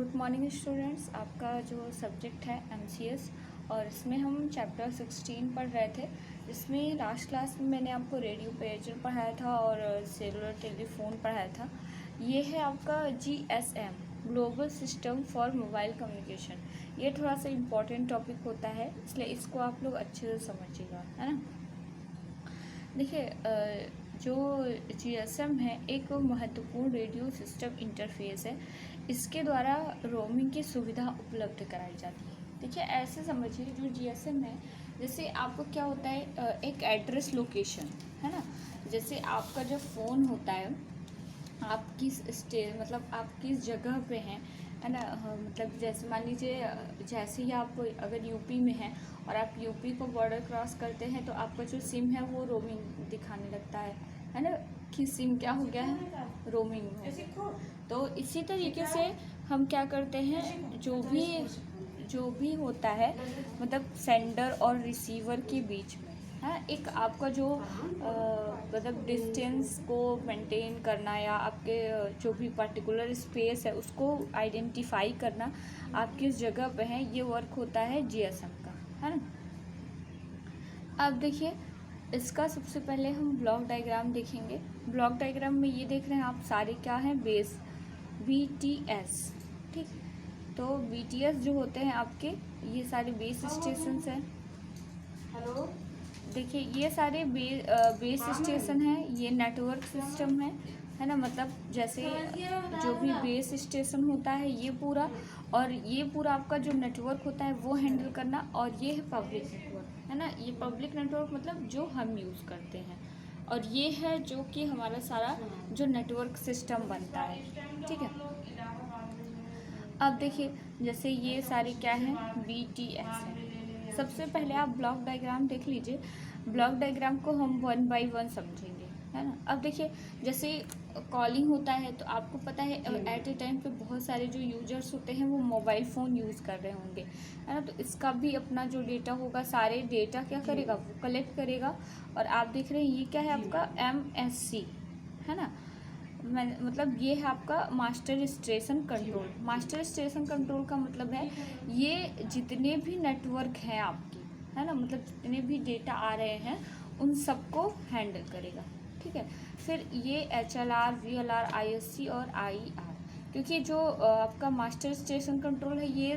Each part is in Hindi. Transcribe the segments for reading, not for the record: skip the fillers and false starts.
Good morning students. आपका जो सब्जेक्ट है एमसीएस और इसमें हम चैप्टर 16 पढ़ रहे थे, जिसमें लास्ट क्लास में मैंने आपको रेडियो पेजर पढ़ाया था और सेलुलर टेलीफोन पढ़ाया था। ये है आपका GSM, global system for mobile communication. ये थोड़ा सा इम्पोर्टेंट टॉपिक होता है, इसलिए इसको आप लोग अच्छे से समझिएगा, है ना। देखिए, जो जीएसएम है एक महत्वपूर्ण रेडियो सिस्टम इंटरफेस है। इसके द्वारा रोमिंग की सुविधा उपलब्ध कराई जाती है। देखिए, ऐसे समझिए, जो जीएसएम है, जैसे आपको क्या होता है, एक एड्रेस लोकेशन, है ना। जैसे आपका जो फ़ोन होता है, आप किस मतलब आप किस जगह पे हैं, है ना। हाँ, मतलब जैसे मान लीजिए, जैसे ही आप अगर यूपी में हैं और आप यूपी को बॉर्डर क्रॉस करते हैं तो आपका जो सिम है वो रोमिंग दिखाने लगता है ना, कि सिम क्या हो गया है, रोमिंग हो गया। तो इसी तरीके से हम क्या करते हैं, जो भी होता है, मतलब सेंडर और रिसीवर के बीच में है एक आपका जो मतलब डिस्टेंस को मेंटेन करना, या आपके जो भी पर्टिकुलर स्पेस है उसको आइडेंटिफाई करना, आप किस जगह पे हैं, ये वर्क होता है जीएसएम का, है ना। अब देखिए, इसका सबसे पहले हम ब्लॉक डायग्राम देखेंगे। ब्लॉक डायग्राम में ये देख रहे हैं आप सारे क्या हैं, बेस बीटीएस, ठीक। तो बीटीएस जो होते हैं आपके, ये सारे बेस स्टेशंस हैं। हेलो, देखिए ये सारे बेस स्टेशन हैं, ये नेटवर्क सिस्टम है ना। मतलब जैसे जो भी बेस स्टेशन होता है ये पूरा, और ये पूरा आपका जो नेटवर्क होता है वो हैंडल करना, और ये है पब्लिक नेटवर्क, है ना। ये पब्लिक नेटवर्क मतलब जो हम यूज़ करते हैं, और ये है जो कि हमारा सारा जो नेटवर्क सिस्टम बनता है, ठीक है। अब देखिए, जैसे ये सारे क्या हैं, बीटीएस हैं। सबसे पहले आप ब्लॉक डायग्राम देख लीजिए। ब्लॉक डायग्राम को हम 1 बाय 1 समझेंगे, है ना। अब देखिए, जैसे कॉलिंग होता है तो आपको पता है एट ए टाइम पे बहुत सारे जो यूजर्स होते हैं वो मोबाइल फ़ोन यूज़ कर रहे होंगे, है ना। तो इसका भी अपना जो डेटा होगा, सारे डेटा क्या करेगा, वो कलेक्ट करेगा। और आप देख रहे हैं ये क्या है, आपका MSC, है ना। मतलब ये है आपका master station control. Master station control का मतलब है ये जितने भी नेटवर्क हैं आपके, है ना, मतलब जितने भी डेटा आ रहे हैं उन सबको हैंडल करेगा, ठीक है। फिर ये HLR, VLR, ISC और IR, क्योंकि जो आपका मास्टर स्टेशन कंट्रोल है ये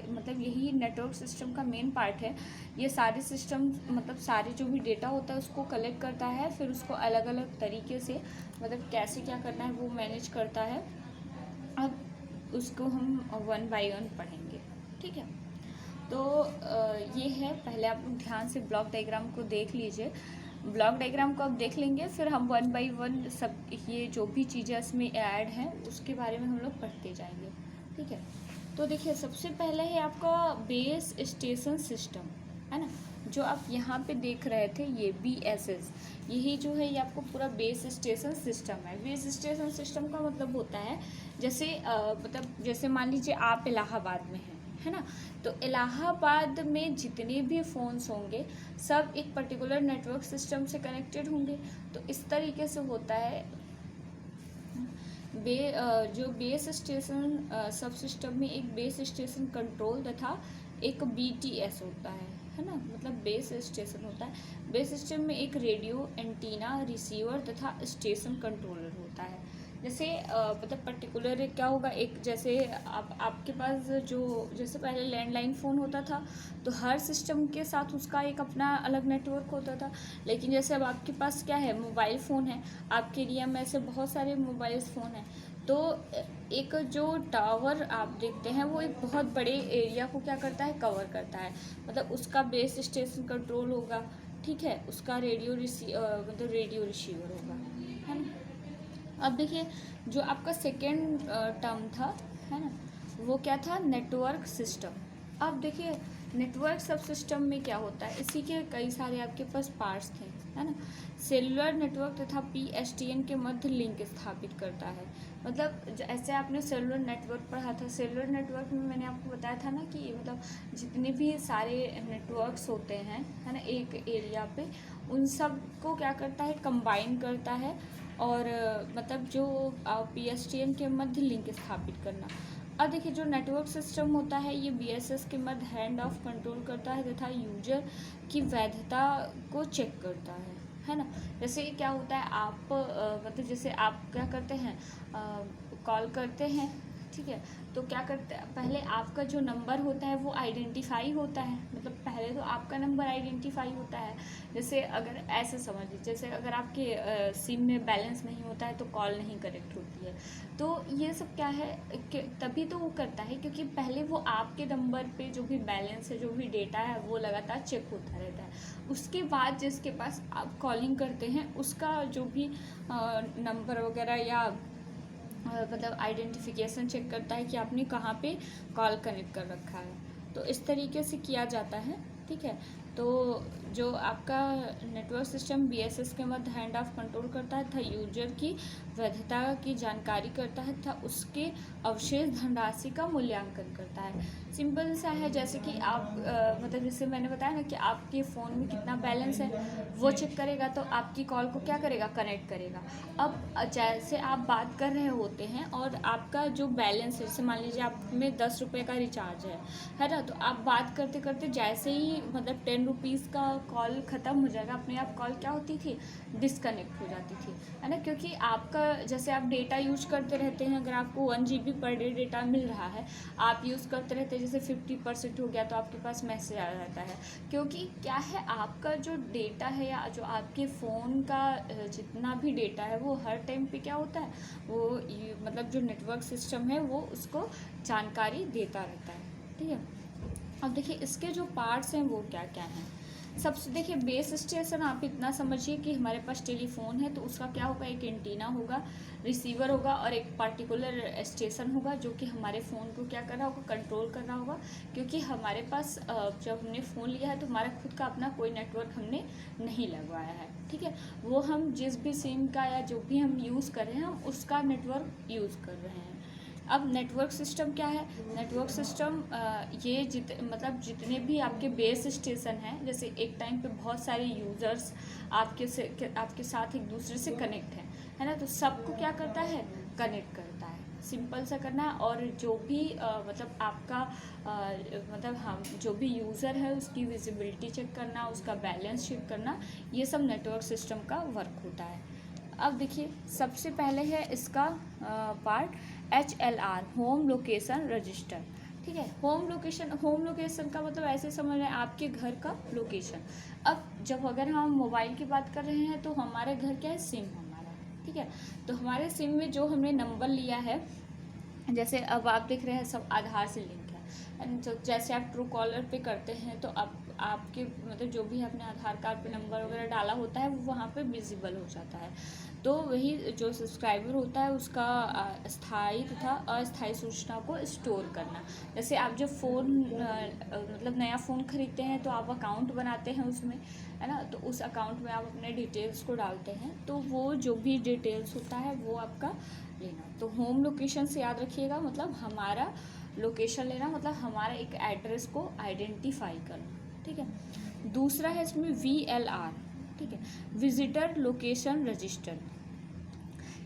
मतलब यही नेटवर्क सिस्टम का मेन पार्ट है। ये सारे सिस्टम मतलब सारे जो भी डेटा होता है उसको कलेक्ट करता है, फिर उसको अलग अलग तरीके से मतलब कैसे क्या करना है वो मैनेज करता है। अब उसको हम 1 बाय 1 पढ़ेंगे, ठीक है। तो ये है, पहले आप लोग ध्यान से ब्लॉक डायग्राम को देख लीजिए। ब्लॉक डायग्राम को अब देख लेंगे, फिर हम 1 बाय 1 सब ये जो भी चीज़ें इसमें ऐड हैं उसके बारे में हम लोग पढ़ते जाएंगे, ठीक है। तो देखिए, सबसे पहले है आपका बेस स्टेशन सिस्टम, है ना। जो आप यहाँ पे देख रहे थे ये BSS, यही जो है ये आपको पूरा बेस स्टेशन सिस्टम है। बेस स्टेशन सिस्टम का मतलब होता है जैसे मतलब जैसे मान लीजिए आप इलाहाबाद में हैं, है ना। तो इलाहाबाद में जितने भी फ़ोन्स होंगे सब एक पर्टिकुलर नेटवर्क सिस्टम से कनेक्टेड होंगे। तो इस तरीके से होता है। जो बेस स्टेशन सब सिस्टम में एक बेस स्टेशन कंट्रोल तथा एक BTS होता है ना। मतलब बेस स्टेशन होता है। बेस स्टेशन में एक रेडियो, एंटीना, रिसीवर तथा स्टेशन कंट्रोलर होता है। जैसे मतलब पर्टिकुलर क्या होगा, एक जैसे आपके पास जो जैसे पहले लैंडलाइन फ़ोन होता था तो हर सिस्टम के साथ उसका एक अपना अलग नेटवर्क होता था। लेकिन जैसे अब आपके पास क्या है, मोबाइल फ़ोन है, आपके एरिया में ऐसे बहुत सारे मोबाइल फ़ोन हैं। तो एक जो टावर आप देखते हैं वो एक बहुत बड़े एरिया को क्या करता है, कवर करता है। मतलब उसका बेस स्टेशन कंट्रोल होगा, ठीक है, उसका मतलब रेडियो रिसीवर होगा, है ना। अब देखिए, जो आपका सेकेंड टर्म था, है ना, वो क्या था, नेटवर्क सिस्टम। अब देखिए, नेटवर्क सब सिस्टम में क्या होता है, इसी के कई सारे आपके पास पार्ट्स थे, है ना। सेलुलर नेटवर्क तथा PSTN के मध्य लिंक स्थापित करता है। मतलब ऐसे आपने सेलुलर नेटवर्क पढ़ा था। सेलुलर नेटवर्क में मैंने आपको बताया था ना कि मतलब जितने भी सारे नेटवर्क्स होते हैं, है ना, एक एरिया पे, उन सब को क्या करता है, कंबाइन करता है और मतलब जो PSTN के मध्य लिंक स्थापित करना। अब देखिए जो नेटवर्क सिस्टम होता है ये BSS के मध्य हैंड ऑफ कंट्रोल करता है तथा यूजर की वैधता को चेक करता है ना। जैसे क्या होता है आप मतलब जैसे आप क्या करते हैं, कॉल करते हैं, ठीक है, तो क्या करते हैं पहले आपका जो नंबर होता है वो आइडेंटिफाई होता है, मतलब पहले तो आपका नंबर आइडेंटिफाई होता है। जैसे अगर ऐसे समझ लीजिए, जैसे अगर आपके सिम में बैलेंस नहीं होता है तो कॉल नहीं कनेक्ट होती है, तो ये सब क्या है कि तभी तो वो करता है क्योंकि पहले वो आपके नंबर पे जो भी बैलेंस है, जो भी डेटा है वो लगातार चेक होता रहता है। उसके बाद जिसके पास आप कॉलिंग करते हैं उसका जो भी नंबर वगैरह या मतलब आइडेंटिफिकेशन चेक करता है कि आपने कहाँ पे कॉल कनेक्ट कर रखा है। तो इस तरीके से किया जाता है, ठीक है। तो जो आपका नेटवर्क सिस्टम BSS के मध्य हैंड ऑफ कंट्रोल करता है तथा यूजर की वैधता की जानकारी करता है तथा उसके अवशेष धनराशि का मूल्यांकन करता है। सिंपल सा है, जैसे कि आप मतलब जैसे मैंने बताया ना कि आपके फ़ोन में कितना बैलेंस है वो चेक करेगा तो आपकी कॉल को क्या करेगा, कनेक्ट करेगा। अब जैसे आप बात कर रहे होते हैं और आपका जो बैलेंस है, जैसे मान लीजिए आप में 10 रुपये का रिचार्ज है ना, तो आप बात करते करते जैसे ही मतलब 10 रुपीज़ का कॉल ख़त्म हो जाएगा, अपने आप कॉल क्या होती थी, डिस्कनेक्ट हो जाती थी, है ना। क्योंकि आपका जैसे आप डेटा यूज करते रहते हैं, अगर आपको 1 GB पर डे डेटा मिल रहा है, आप यूज़ करते रहते हैं, जैसे 50% हो गया तो आपके पास मैसेज आ जाता है। क्योंकि क्या है, आपका जो डेटा है या जो आपके फ़ोन का जितना भी डेटा है वो हर टाइम पे क्या होता है, वो मतलब जो नेटवर्क सिस्टम है वो उसको जानकारी देता रहता है, ठीक है। अब देखिए इसके जो पार्ट्स हैं वो क्या क्या हैं। सबसे देखिए बेस स्टेशन, आप इतना समझिए कि हमारे पास टेलीफोन है तो उसका क्या होगा, एक एंटीना होगा, रिसीवर होगा और एक पार्टिकुलर स्टेशन होगा जो कि हमारे फ़ोन को क्या कर रहा होगा, कंट्रोल कर रहा होगा। क्योंकि हमारे पास जब हमने फ़ोन लिया है तो हमारा खुद का अपना कोई नेटवर्क हमने नहीं लगवाया है, ठीक है। वो हम जिस भी सिम का या जो भी हम यूज़ कर रहे हैं हम उसका नेटवर्क यूज़ कर रहे हैं। अब नेटवर्क सिस्टम क्या है, नेटवर्क सिस्टम ये मतलब जितने भी आपके बेस स्टेशन हैं, जैसे एक टाइम पे बहुत सारे यूज़र्स आपके साथ एक दूसरे से कनेक्ट हैं, है ना, तो सबको क्या करता है, कनेक्ट करता है। सिंपल सा करना है। और जो भी मतलब आपका मतलब हम जो भी यूज़र है उसकी विजिबिलिटी चेक करना, उसका बैलेंस चेक करना, ये सब नेटवर्क सिस्टम का वर्क होता है। अब देखिए सबसे पहले है इसका part HLR, home location register, ठीक है। होम लोकेशन का मतलब ऐसे समझ रहे हैं आपके घर का लोकेशन। अब जब अगर हम मोबाइल की बात कर रहे हैं तो हमारे घर क्या है, सिम हमारा, ठीक है। तो हमारे सिम में जो हमने नंबर लिया है, जैसे अब आप देख रहे हैं सब आधार से लिंक है, एंड तो जैसे आप ट्रू कॉलर पे करते हैं तो आपके मतलब जो भी आपने आधार कार्ड पे नंबर वगैरह डाला होता है वो वहाँ पे विजिबल हो जाता है। तो वही जो सब्सक्राइबर होता है उसका स्थायी तथा अस्थायी सूचना को स्टोर करना। जैसे आप जब फ़ोन मतलब नया फ़ोन खरीदते हैं तो आप अकाउंट बनाते हैं उसमें, है ना, तो उस अकाउंट में आप अपने डिटेल्स को डालते हैं, तो वो जो भी डिटेल्स होता है वो आपका लेना। तो होम लोकेशन से याद रखिएगा, मतलब हमारा लोकेशन लेना, मतलब हमारा एक एड्रेस को आइडेंटिफाई करना, ठीक है। दूसरा है इसमें VLR, ठीक है, विजिटर लोकेशन रजिस्टर।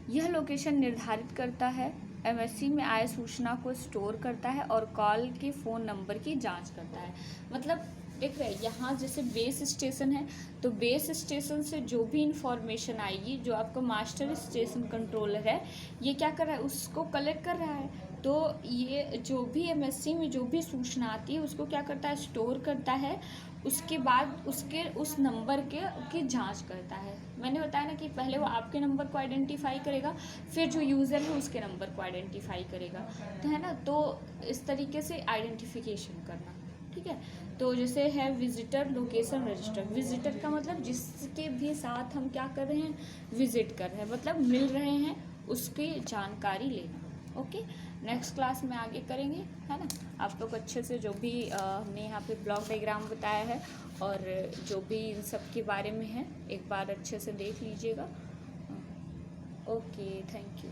यह लोकेशन निर्धारित करता है, MSC में आए सूचना को स्टोर करता है और कॉल के फ़ोन नंबर की जांच करता है। मतलब देख रहे हैं यहाँ जैसे बेस स्टेशन है तो बेस स्टेशन से जो भी इंफॉर्मेशन आएगी, जो आपका मास्टर स्टेशन कंट्रोलर है ये क्या कर रहा है, उसको कलेक्ट कर रहा है। तो ये जो भी MSC में जो भी सूचना आती है उसको क्या करता है, स्टोर करता है, उसके बाद उसके उस नंबर की जांच करता है। मैंने बताया ना कि पहले वो आपके नंबर को आइडेंटिफाई करेगा, फिर जो यूज़र है उसके नंबर को आइडेंटिफाई करेगा, तो है ना। तो इस तरीके से आइडेंटिफिकेशन करना, ठीक है। तो जैसे है विजिटर लोकेशन रजिस्टर, विजिटर का मतलब जिसके भी साथ हम क्या कर रहे हैं, विजिट कर रहे हैं, मतलब मिल रहे हैं, उसकी जानकारी लेना। ओके, नेक्स्ट क्लास में आगे करेंगे, है ना। आप लोग अच्छे से जो भी हमने यहाँ पे ब्लॉक डायग्राम बताया है और जो भी इन सब के बारे में है एक बार अच्छे से देख लीजिएगा। Okay, thank you.